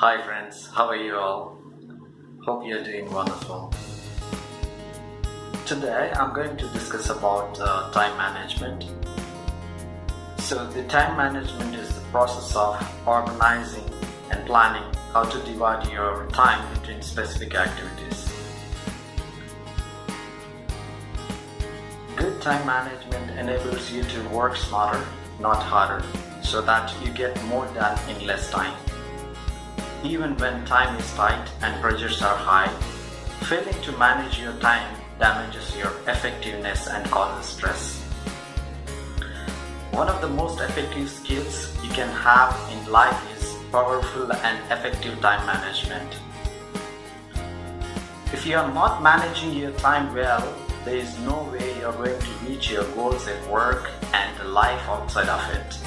Hi friends, how are you all? Hope you're doing wonderful. Today I'm going to discuss about time management. So the time management is the process of organizing and planning how to divide your time between specific activities. Good time management enables you to work smarter, not harder, so that you get more done in less time. Even when time is tight and pressures are high, failing to manage your time damages your effectiveness and causes stress. One of the most effective skills you can have in life is powerful and effective time management. If you are not managing your time well, there is no way you are going to reach your goals at work and the life outside of it.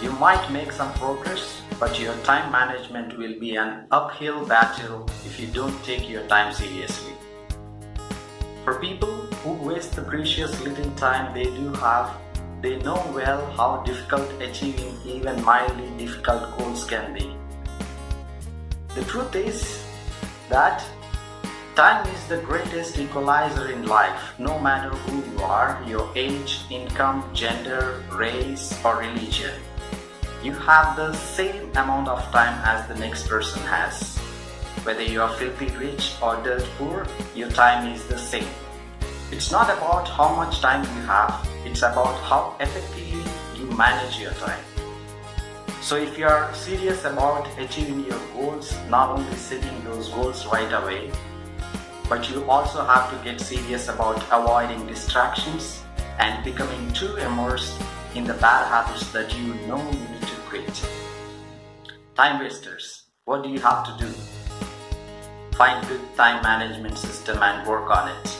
You might make some progress, but your time management will be an uphill battle if you don't take your time seriously. For people who waste the precious little time they do have, they know well how difficult achieving even mildly difficult goals can be. The truth is that time is the greatest equalizer in life, no matter who you are, your age, income, gender, race, or religion. You have the same amount of time as the next person has. Whether you are filthy rich or dirt poor, your time is the same. It's not about how much time you have, it's about how effectively you manage your time. So if you are serious about achieving your goals, not only setting those goals right away, but you also have to get serious about avoiding distractions and becoming too immersed in the bad habits that you know you need to quit. Time wasters, what do you have to do? Find good time management system and work on it.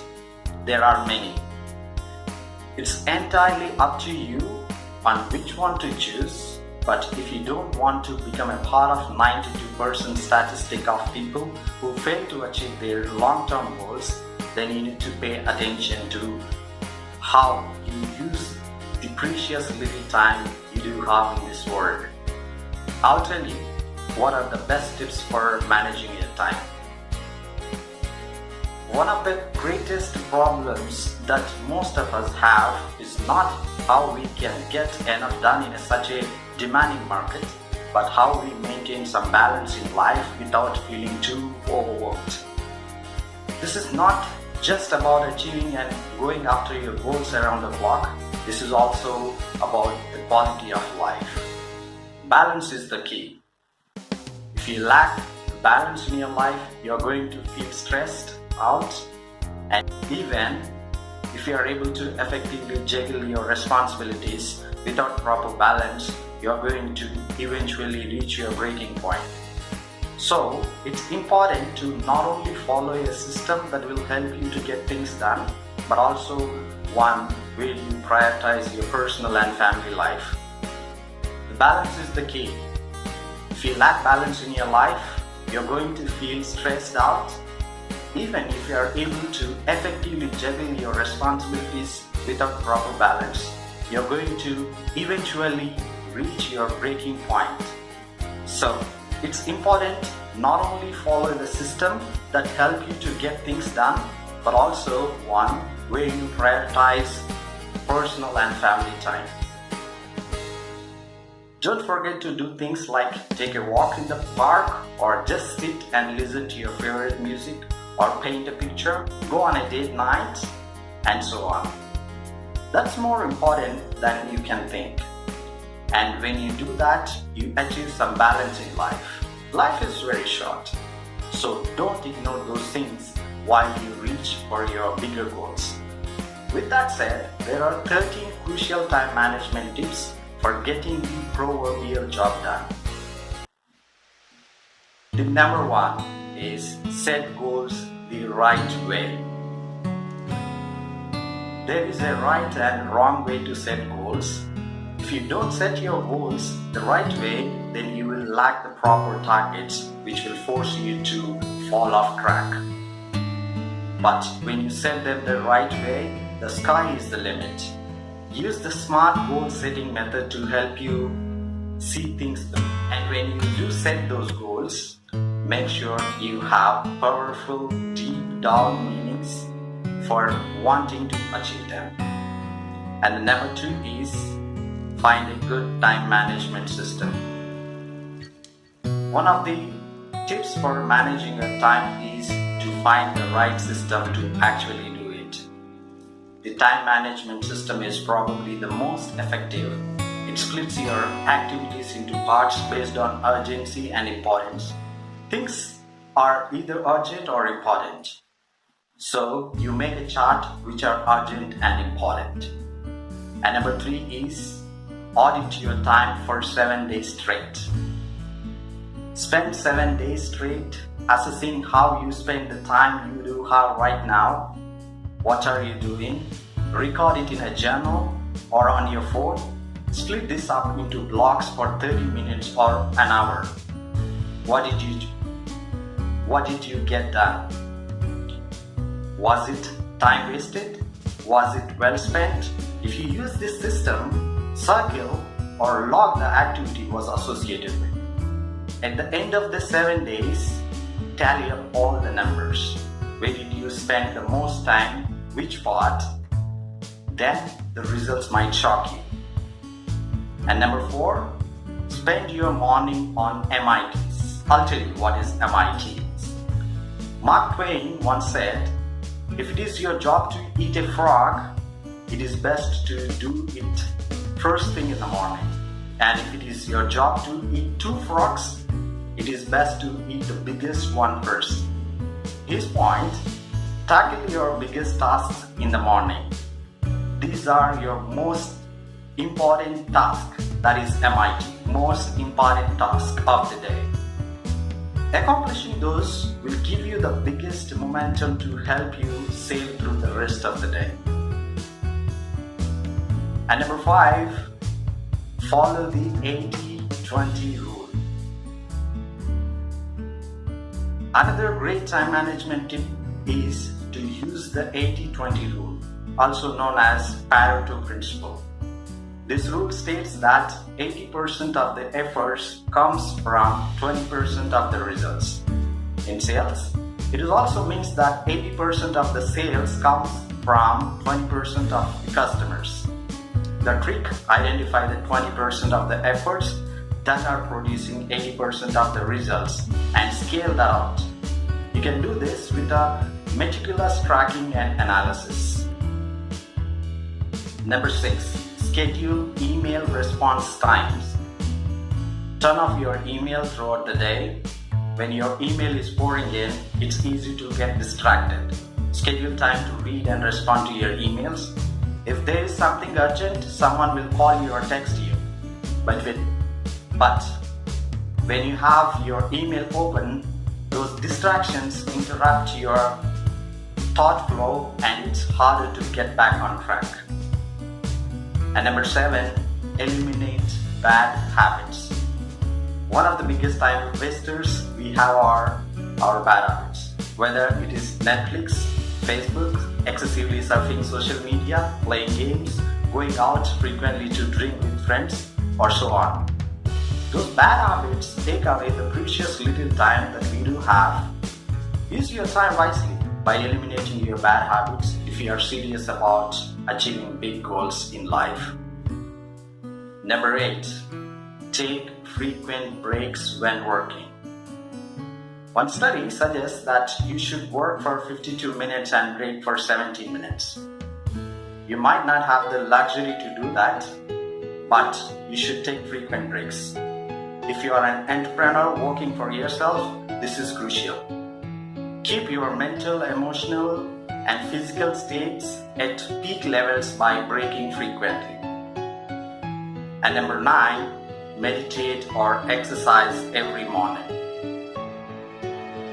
There are many. It's entirely up to you on which one to choose, but if you don't want to become a part of 92% statistic of people who fail to achieve their long-term goals, then you need to pay attention to how you use the precious little time you do have in this world. I'll tell you what are the best tips for managing your time. One of the greatest problems that most of us have is not how we can get enough done in such a demanding market, but how we maintain some balance in life without feeling too overworked. This is not just about achieving and going after your goals around the clock. This is also about the quality of life. Balance is the key. If you lack balance in your life, you're going to feel stressed out, and even if you are able to effectively juggle your responsibilities without proper balance, you're going to eventually reach your breaking point. So it's important to not only follow a system that will help you to get things done, but also one where you prioritize your personal and family life. The balance is the key. If you lack balance in your life, you're going to feel stressed out. Even if you are able to effectively juggle your responsibilities without proper balance, you're going to eventually reach your breaking point. So it's important not only follow the system that help you to get things done, but also one where you prioritize personal and family time. Don't forget to do things like take a walk in the park, or just sit and listen to your favorite music, or paint a picture, go on a date night, and so on. That's more important than you can think. And when you do that, you achieve some balance in life. Life is very short, so don't ignore those things while you reach for your bigger goals. With that said, there are 13 crucial time management tips for getting the proverbial job done. Tip number 1 is set goals the right way. There is a right and wrong way to set goals. If you don't set your goals the right way, then you will lack the proper targets, which will force you to fall off track. But when you set them the right way, the sky is the limit. Use the SMART goal setting method to help you see things through. And when you do set those goals, make sure you have powerful, deep down meanings for wanting to achieve them. And number 2 is find a good time management system. One of the tips for managing your time is to find the right system to actually do it. The time management system is probably the most effective. It splits your activities into parts based on urgency and importance. Things are either urgent or important. So you make a chart which are urgent and important. And number 3 is audit your time for 7 days straight. Spend 7 days straight assessing how you spend the time you do have right now. What are you doing? Record it in a journal or on your phone. Split this up into blocks for 30 minutes or an hour. What did you get done? Was it time wasted? Was it well spent? If you use this system, circle or log the activity was associated with. At the end of the 7 days, tally up all the numbers. Where did you spend the most time? Which part? Then the results might shock you. And number 4, spend your morning on MITs. I'll tell you what is MITs. Mark Twain once said, if it is your job to eat a frog, it is best to do it first thing in the morning. And if it is your job to eat 2 frogs, it is best to eat the biggest one first. His point, tackle your biggest tasks in the morning. These are your most important tasks, that is MIT, most important task of the day. Accomplishing those will give you the biggest momentum to help you sail through the rest of the day. And number 5, follow the 80-20 rule. Another great time management tip is to use the 80-20 rule, also known as Pareto principle. This rule states that 80% of the efforts comes from 20% of the results. In sales, it also means that 80% of the sales comes from 20% of the customers. The trick, identify the 20% of the efforts that are producing 80% of the results and scale that out. You can do this with a meticulous tracking and analysis. Number 6. Schedule email response times. Turn off your email throughout the day. When your email is pouring in, it's easy to get distracted. Schedule time to read and respond to your emails. If there is something urgent, someone will call you or text you. But when you have your email open, those distractions interrupt your thought flow and it's harder to get back on track. And number 7, eliminate bad habits. One of the biggest time wasters we have are our bad habits. Whether it is Netflix, Facebook, excessively surfing social media, playing games, going out frequently to drink with friends, or so on. Those bad habits take away the precious little time that we do have. Use your time wisely by eliminating your bad habits if you are serious about achieving big goals in life. Number 8, take frequent breaks when working. One study suggests that you should work for 52 minutes and break for 17 minutes. You might not have the luxury to do that, but you should take frequent breaks. If you are an entrepreneur working for yourself, this is crucial. Keep your mental, emotional, and physical states at peak levels by breaking frequently. And number 9, meditate or exercise every morning.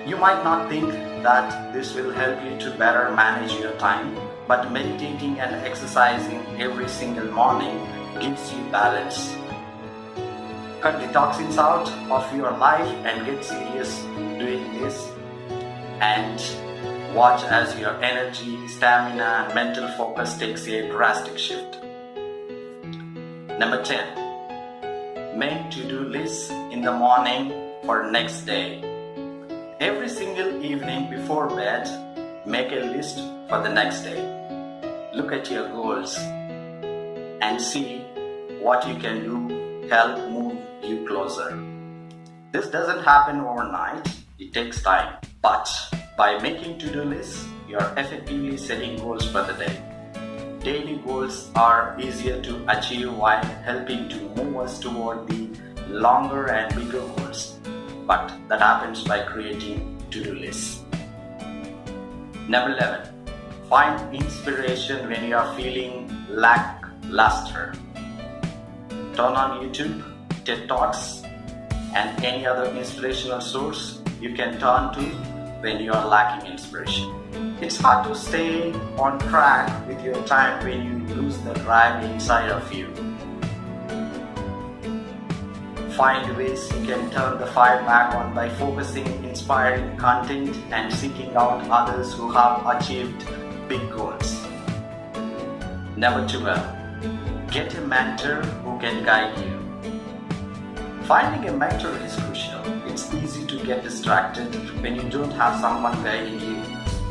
You might not think that this will help you to better manage your time, but meditating and exercising every single morning gives you balance. Cut the toxins out of your life and get serious doing this, and watch as your energy, stamina, and mental focus takes a drastic shift. Number 10, Make to-do lists in the morning for next day. Every single evening before bed, make a list for the next day. Look at your goals and see what you can do help move you closer. This doesn't happen overnight, it takes time. But by making to-do lists, you are effectively setting goals for the day. Daily goals are easier to achieve while helping to move us toward the longer and bigger goals. But that happens by creating to-do lists. Number 11. Find inspiration when you are feeling lackluster. Turn on YouTube, TED Talks, and any other inspirational source you can turn to when you are lacking inspiration. It's hard to stay on track with your time when you lose the drive inside of you. Find ways you can turn the fire back on by focusing inspiring content and seeking out others who have achieved big goals. Number 12. Get a mentor who can guide you. Finding a mentor is crucial. It's easy to get distracted when you don't have someone guiding you.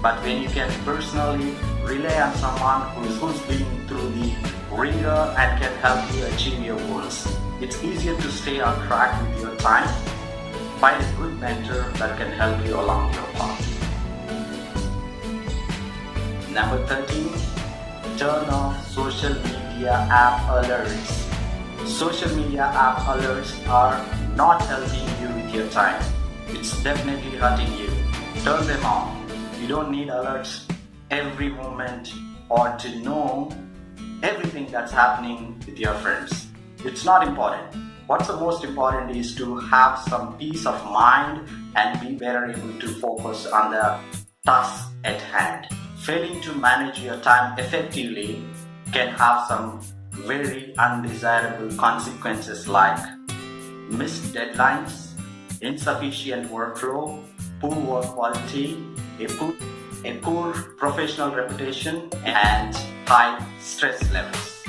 But when you can personally rely on someone who's been through the ringer and can help you achieve your goals, it's easier to stay on track with your time. Find a good mentor that can help you along your path. Number 13. Turn off social media app alerts. Social media app alerts are not helping you with your time. It's definitely hurting you. Turn them off. You don't need alerts every moment or to know everything that's happening with your friends. It's not important. What's the most important is to have some peace of mind and be better able to focus on the tasks at hand. Failing to manage your time effectively can have some very undesirable consequences like missed deadlines, insufficient workflow, poor work quality, a poor professional reputation, and high stress levels.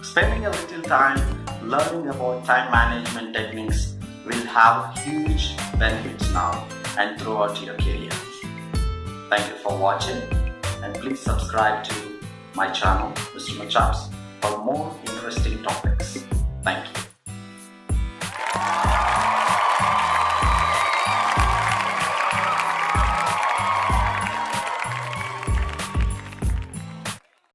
Spending a little time learning about time management techniques will have huge benefits now and throughout your career. Thank you for watching, and please subscribe to my channel, Mr. Machaps, for more interesting topics. Thank you.